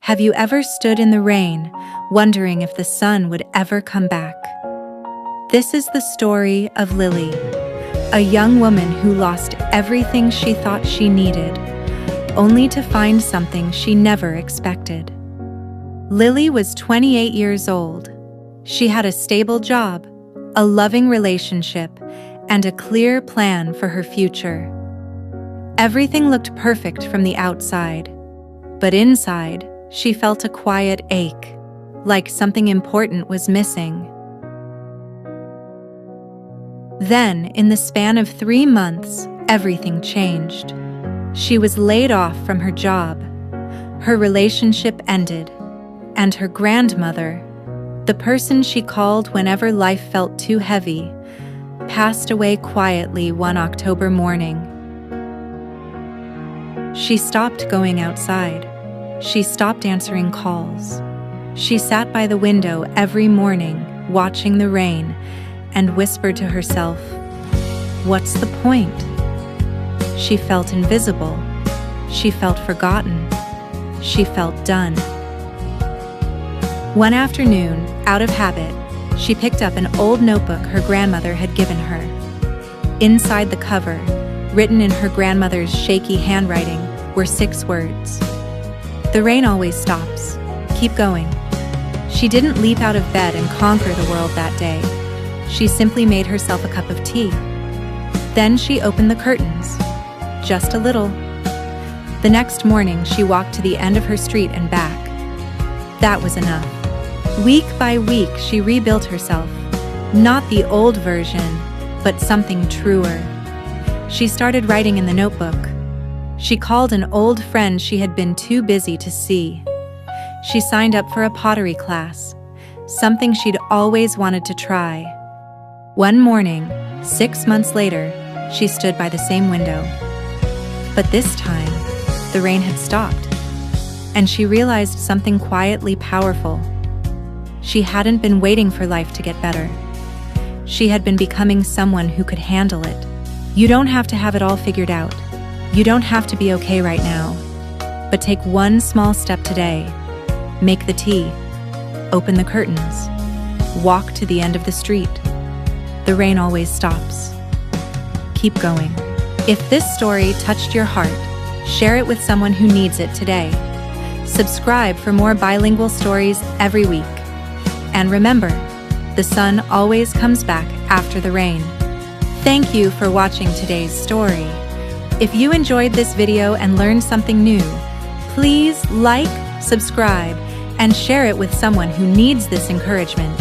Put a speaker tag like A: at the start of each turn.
A: Have you ever stood in the rain, wondering if the sun would ever come back? This is the story of Lily, a young woman who lost everything she thought she needed, only to find something she never expected. Lily was 28 years old. She had a stable job, a loving relationship, and a clear plan for her future. Everything looked perfect from the outside, but inside, she felt a quiet ache, like something important was missing. Then, in the span of 3 months, everything changed. She was laid off from her job, her relationship ended, and her grandmother, the person she called whenever life felt too heavy, passed away quietly one October morning. She stopped going outside. She stopped answering calls. She sat by the window every morning, watching the rain, and whispered to herself, "What's the point?" She felt invisible. She felt forgotten. She felt done. One afternoon, out of habit, she picked up an old notebook her grandmother had given her. Inside the cover, written in her grandmother's shaky handwriting, were 6 words. "The rain always stops. Keep going." She didn't leap out of bed and conquer the world that day. She simply made herself a cup of tea. Then she opened the curtains. Just a little. The next morning, she walked to the end of her street and back. That was enough. Week by week, she rebuilt herself. Not the old version, but something truer. She started writing in the notebook. She called an old friend she had been too busy to see. She signed up for a pottery class, something she'd always wanted to try. One morning, 6 months later, she stood by the same window. But this time, the rain had stopped, and she realized something quietly powerful. She hadn't been waiting for life to get better. She had been becoming someone who could handle it. You don't have to have it all figured out. You don't have to be okay right now. But take one small step today. Make the tea. Open the curtains. Walk to the end of the street. The rain always stops. Keep going. If this story touched your heart, share it with someone who needs it today. Subscribe for more bilingual stories every week. And remember, the sun always comes back after the rain. Thank you for watching today's story. If you enjoyed this video and learned something new, please like, subscribe, and share it with someone who needs this encouragement.